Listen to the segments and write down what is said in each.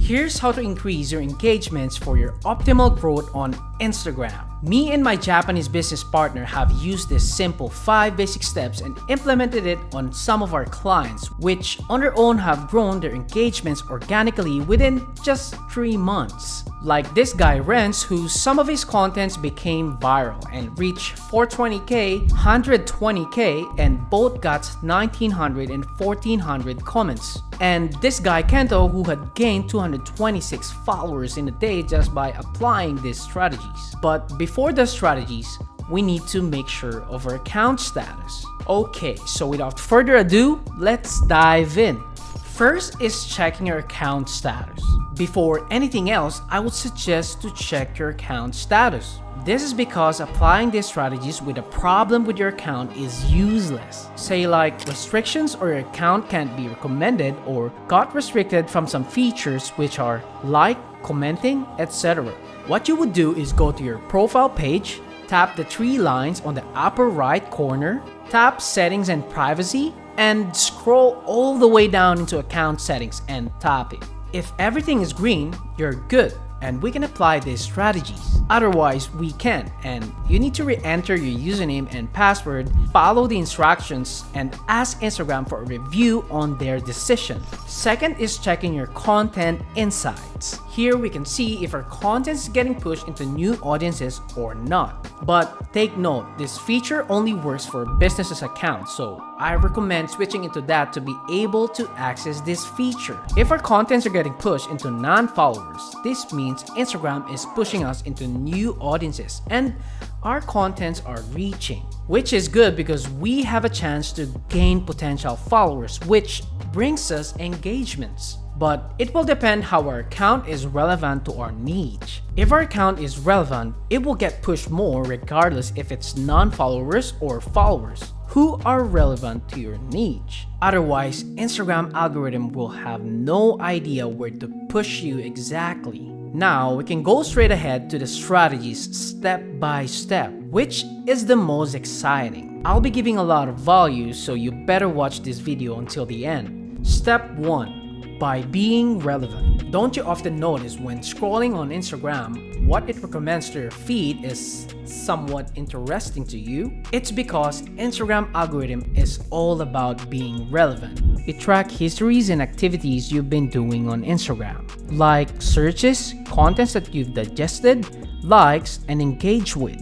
Here's how to increase your engagements for your optimal growth on Instagram. Me and my Japanese business partner have used this simple 5 basic steps and implemented it on some of our clients, which on their own have grown their engagements organically within just 3 months. Like this guy Renz, who some of his contents became viral and reached 420k, 120k, and both got 1900 and 1400 comments. And this guy Kento, who had gained 226 followers in a day just by applying these strategies. But before the strategies, we need to make sure of our account status. Okay, so without further ado, let's dive in. First is checking your account status. Before anything else, I would suggest to check your account status. This is because applying these strategies with a problem with your account is useless. Say like restrictions or your account can't be recommended or got restricted from some features which are like, commenting, etc. What you would do is go to your profile page, tap the 3 lines on the upper right corner, tap settings and privacy, and scroll all the way down into account settings and tap it. If everything is green, you're good and we can apply these strategies. Otherwise, we can't, and you need to re-enter your username and password, follow the instructions, and ask Instagram for a review on their decision. Second is checking your content insights. Here we can see if our content is getting pushed into new audiences or not. But take note, this feature only works for businesses accounts, so I recommend switching into that to be able to access this feature. If our contents are getting pushed into non-followers, this means Instagram is pushing us into new audiences and our contents are reaching, which is good because we have a chance to gain potential followers, which brings us engagements. But it will depend how our account is relevant to our niche. If our account is relevant, it will get pushed more regardless if it's non-followers or followers who are relevant to your niche. Otherwise, Instagram algorithm will have no idea where to push you exactly. Now, we can go straight ahead to the strategies step by step, which is the most exciting. I'll be giving a lot of value, so you better watch this video until the end. Step 1. By being relevant. Don't you often notice when scrolling on Instagram, what it recommends to your feed is somewhat interesting to you? It's because Instagram algorithm is all about being relevant. It tracks histories and activities you've been doing on Instagram, like searches, contents that you've digested, likes, and engaged with.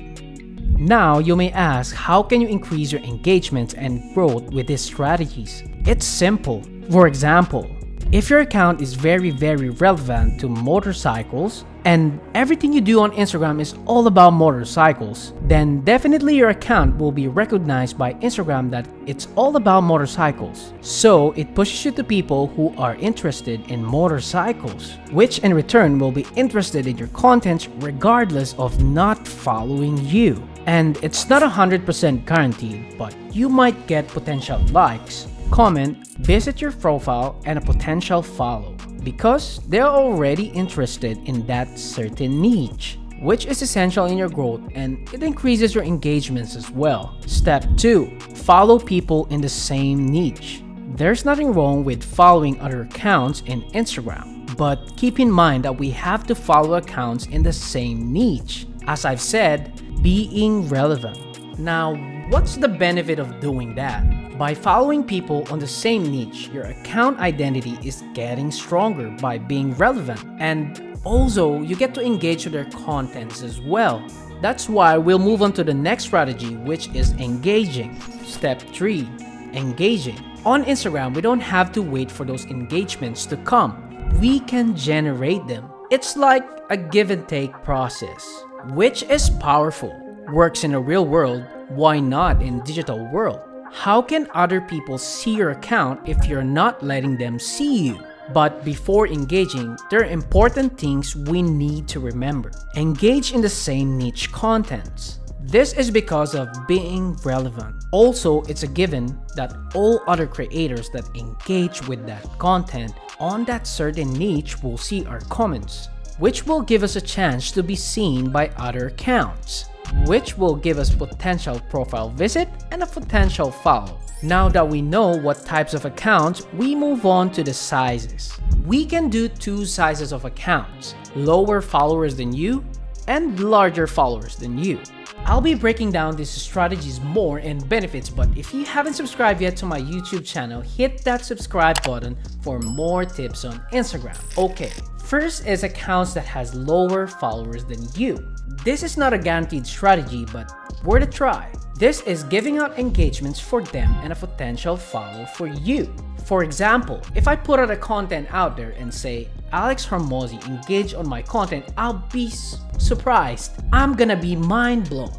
Now, you may ask, how can you increase your engagement and growth with these strategies? It's simple. For example, if your account is very relevant to motorcycles and everything you do on Instagram is all about motorcycles, then definitely your account will be recognized by Instagram that it's all about motorcycles. So it pushes you to people who are interested in motorcycles, which in return will be interested in your content regardless of not following you. And it's not 100% guaranteed, but you might get potential likes, comment, visit your profile, and a potential follow because they're already interested in that certain niche, which is essential in your growth and it increases your engagements as well. Step 2. Follow people in the same niche. There's nothing wrong with following other accounts in Instagram, but keep in mind that we have to follow accounts in the same niche. As I've said, being relevant. Now, what's the benefit of doing that? By following people on the same niche, your account identity is getting stronger by being relevant, and also you get to engage with their contents as well. That's why we'll move on to the next strategy, which is engaging. Step 3. Engaging. On Instagram, we don't have to wait for those engagements to come. We can generate them. It's like a give and take process, which is powerful. Works in the real world, why not in digital world? How can other people see your account if you're not letting them see you? But before engaging, there are important things we need to remember. Engage in the same niche contents. This is because of being relevant. Also, it's a given that all other creators that engage with that content on that certain niche will see our comments, which will give us a chance to be seen by other accounts, which will give us potential profile visit and a potential follow. Now that we know what types of accounts, we move on to the sizes. We can do two sizes of accounts, lower followers than you and larger followers than you. I'll be breaking down these strategies more and benefits, but if you haven't subscribed yet to my YouTube channel, hit that subscribe button for more tips on Instagram. Okay, first is accounts that has lower followers than you. This is not a guaranteed strategy, but worth a try. This is giving out engagements for them and a potential follow for you. For example, if I put out a content out there and say, Alex Hormozi engaged on my content, I'll be surprised. I'm gonna be mind blown,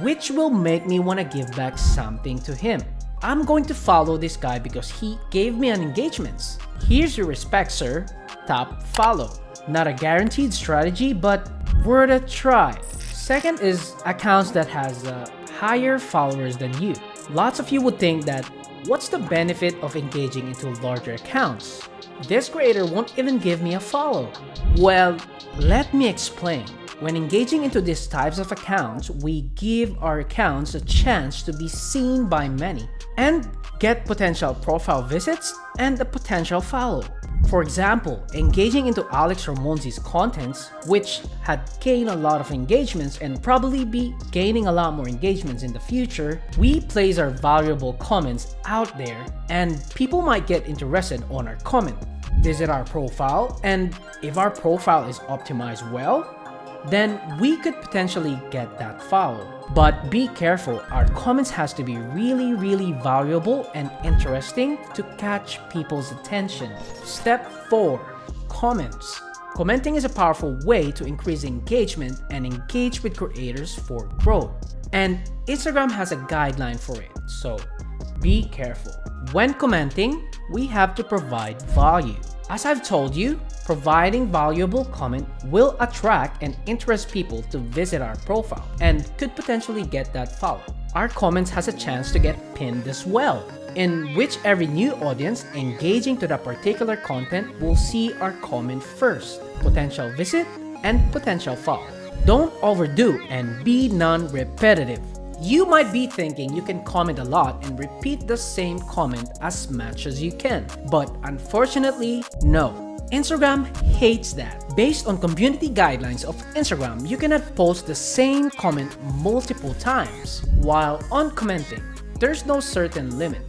which will make me wanna give back something to him. I'm going to follow this guy because he gave me an engagement. Here's your respect, sir. Tap follow. Not a guaranteed strategy, but worth a try. Second is accounts that has higher followers than you. Lots of you would think that what's the benefit of engaging into larger accounts? This creator won't even give me a follow. Well, let me explain. When engaging into these types of accounts, we give our accounts a chance to be seen by many and get potential profile visits and a potential follow. For example, engaging into Alex Hormozi's contents, which had gained a lot of engagements and probably be gaining a lot more engagements in the future, we place our valuable comments out there and people might get interested on our comment, visit our profile, and if our profile is optimized well, then we could potentially get that follow. But be careful, our comments has to be really valuable and interesting to catch people's attention. Step 4. Comments. Commenting is a powerful way to increase engagement and engage with creators for growth. And Instagram has a guideline for it, so be careful. When commenting, we have to provide value. As I've told you, providing valuable comment will attract and interest people to visit our profile and could potentially get that follow. Our comments has a chance to get pinned as well, in which every new audience engaging to that particular content will see our comment first, potential visit, and potential follow. Don't overdo and be non-repetitive. You might be thinking you can comment a lot and repeat the same comment as much as you can, but unfortunately, no. Instagram hates that. Based on community guidelines of Instagram, you cannot post the same comment multiple times. While on commenting, there's no certain limit,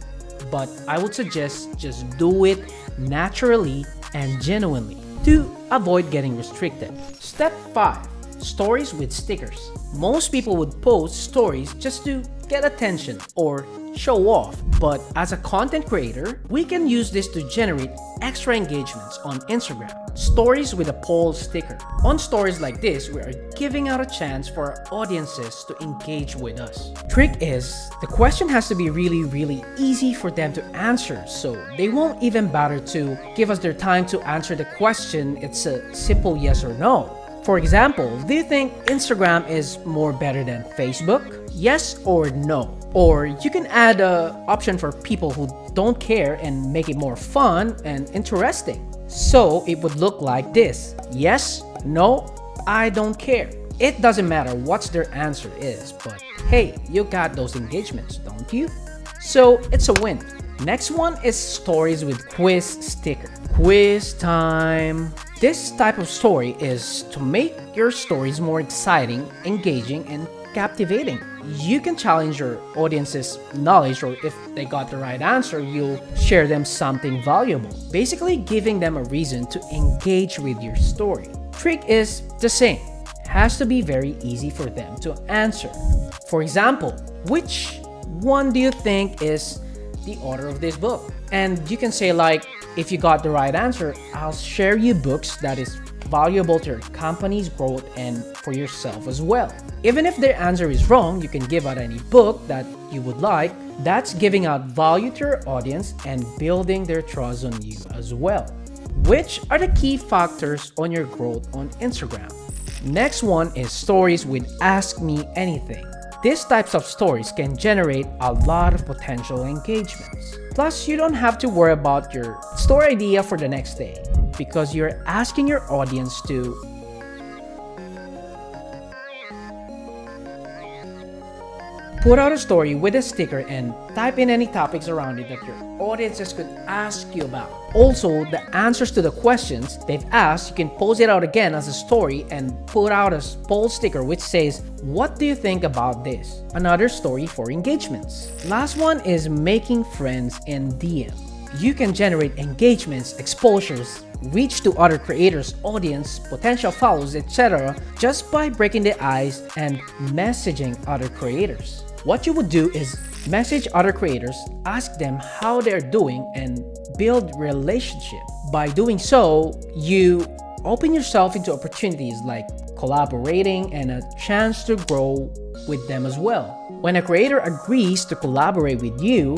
but I would suggest just do it naturally and genuinely to avoid getting restricted. Step 5. Stories with stickers. Most people would post stories just to get attention or show off, but as a content creator, we can use this to generate extra engagements on Instagram. Stories with a poll sticker. On stories like this, we are giving out a chance for our audiences to engage with us. Trick is, the question has to be really easy for them to answer, so they won't even bother to give us their time to answer the question. It's a simple yes or no. For example, do you think Instagram is more better than Facebook? Yes or no? Or you can add an option for people who don't care and make it more fun and interesting. So it would look like this: yes, no, I don't care. It doesn't matter what their answer is, but hey, you got those engagements, don't you? So it's a win. Next one is stories with quiz sticker. Quiz time. This type of story is to make your stories more exciting, engaging, and captivating. You can challenge your audience's knowledge, or if they got the right answer, you'll share them something valuable, basically giving them a reason to engage with your story. Trick is the same. Has to be very easy for them to answer. For example, which one do you think is the author of this book? And you can say like, if you got the right answer, I'll share you books that is valuable to your company's growth and for yourself as well. Even if their answer is wrong, you can give out any book that you would like. That's giving out value to your audience and building their trust on you as well. Which are the key factors on your growth on Instagram? Next one is stories with Ask Me Anything. These types of stories can generate a lot of potential engagements. Plus, you don't have to worry about your story idea for the next day because you're asking your audience to Put out a story with a sticker and type in any topics around it that your audiences could ask you about. Also, the answers to the questions they've asked, you can post it out again as a story and put out a poll sticker which says, "What do you think about this?" Another story for engagements. Last one is making friends in DM. You can generate engagements, exposures, reach to other creators, audience, potential follows, etc. just by breaking the ice and messaging other creators. What you would do is message other creators, ask them how they're doing, and build relationship. By doing so, you open yourself into opportunities like collaborating and a chance to grow with them as well. When a creator agrees to collaborate with you,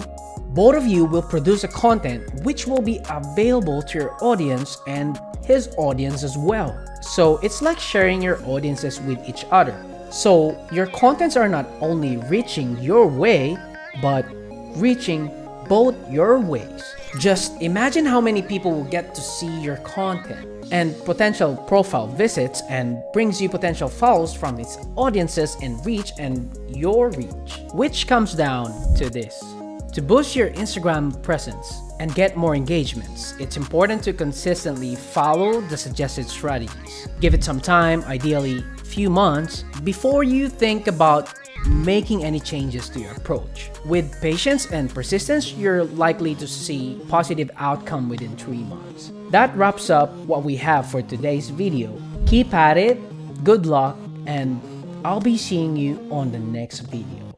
both of you will produce a content which will be available to your audience and his audience as well. So it's like sharing your audiences with each other. So your contents are not only reaching your way, but reaching both your ways. Just imagine how many people will get to see your content and potential profile visits and brings you potential follows from its audiences and your reach, which comes down to this. To boost your Instagram presence and get more engagements, it's important to consistently follow the suggested strategies. Give it some time, ideally few months, before you think about making any changes to your approach. With patience and persistence, you're likely to see positive outcome within 3 months. That wraps up what we have for today's video. Keep at it, good luck, and I'll be seeing you on the next video.